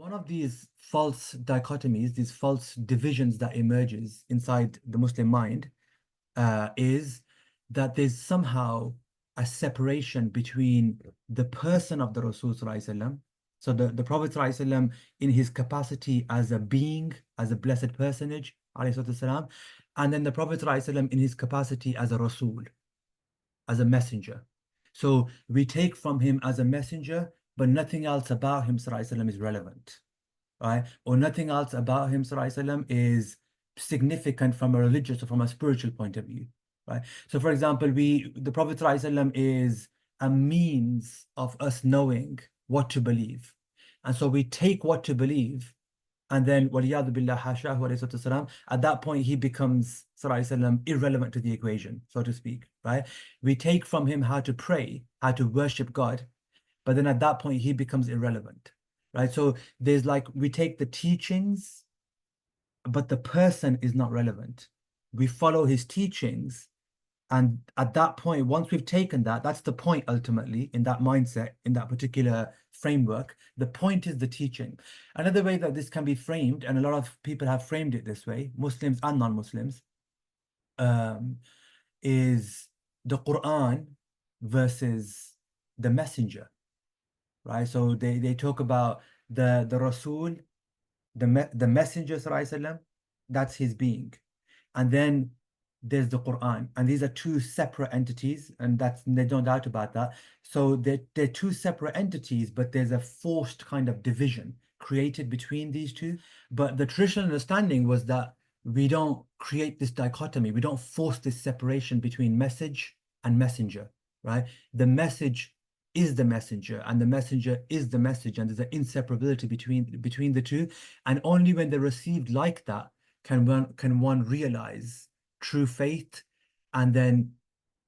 One of these false dichotomies, these false divisions that emerges inside the Muslim mind, is that there's somehow a separation between the person of the Rasul Sallallahu Alaihi Wasallam. So the Prophet Sallallahu Alaihi Wasallam in his capacity as a being, as a blessed personage, alayhi salatu wasalam, and then the Prophet Sallallahu Alaihi Wasallam in his capacity as a Rasul, as a messenger. So we take from him as a messenger, but nothing else about him Sallallahu Alaihi Wasallam is relevant, right? Or nothing else about him Sallallahu Alaihi Wasallam is significant from a religious or from a spiritual point of view, right? So for example, the Prophet Sallallahu Alaihi Wasallam is a means of us knowing what to believe. And so we take what to believe, and then waliyadu billah hashahu alayhi salatu wasalam, at that point he becomes Sallallahu Alaihi Wasallam irrelevant to the equation, so to speak, right? We take from him how to pray, how to worship God, but then at that point he becomes irrelevant, right? So there's like, we take the teachings, but the person is not relevant. We follow his teachings, and at that point, once we've taken that, that's the point ultimately in that mindset, in that particular framework. The point is the teaching. Another way that this can be framed, and a lot of people have framed it this way, Muslims and non-Muslims, is the Quran versus the messenger, right? So they talk about the Rasul, the messenger Sallallahu Alaihi Wasallam, that's his being. And then there's the Quran, and these are two separate entities, and there's no doubt about that. So they're two separate entities, but there's a forced kind of division created between these two. But the traditional understanding was that we don't create this dichotomy, we don't force this separation between message and messenger, right? The message is the messenger, and the messenger is the message, and there's an inseparability between the two. And only when they're received like that can one realize true faith, and then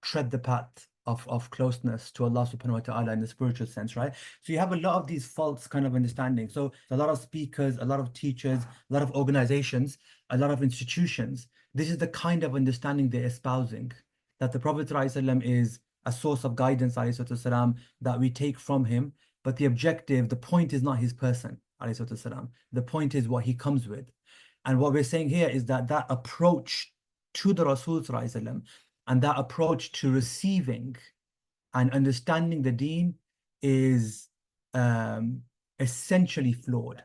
tread the path of closeness to Allah subhanahu wa ta'ala in the spiritual sense, right? So you have a lot of these false kind of understanding. So a lot of speakers, a lot of teachers, a lot of organizations, a lot of institutions, this is the kind of understanding they're espousing, that the Prophet ﷺ is a source of guidance, ﷺ, that we take from him, but the objective, the point is not his person, ﷺ. The point is what he comes with. And what we're saying here is that that approach to the Rasul ﷺ, and that approach to receiving and understanding the deen is essentially flawed.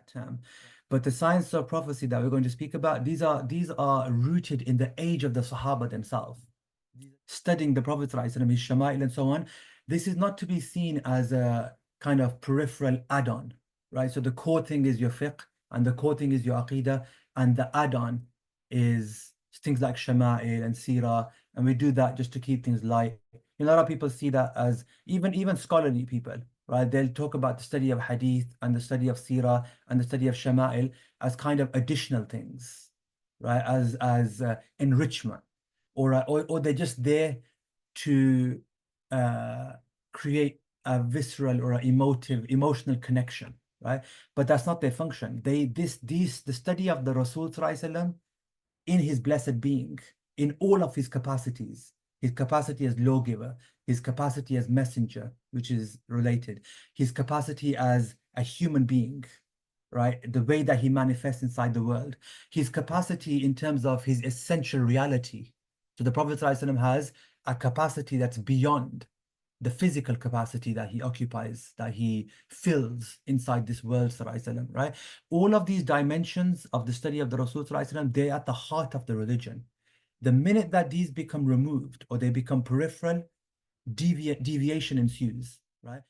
But the science of prophecy that we're going to speak about, these are rooted in the age of the Sahaba themselves. Studying the Prophet ﷺ, his shama'il and so on, this is not to be seen as a kind of peripheral add-on, right? So the core thing is your fiqh, and the core thing is your aqidah, and the add-on is things like shama'il and seerah, and we do that just to keep things light. A lot of people see that as, even scholarly people, right? They'll talk about the study of hadith and the study of seerah and the study of shama'il as kind of additional things, right? As enrichment, or they're just there to create a visceral or an emotional connection, right? But that's not their function. The study of the Rasul Sallallahu Alaihi Wasallam in his blessed being, in all of his capacity as lawgiver, his capacity as messenger, which is related, his capacity as a human being, right? The way that he manifests inside the world, his capacity in terms of his essential reality. So the Prophet ﷺ has a capacity that's beyond the physical capacity that he occupies, that he fills inside this world, right? All of these dimensions of the study of the Rasul, they're at the heart of the religion. The minute that these become removed or they become peripheral, deviation ensues, right?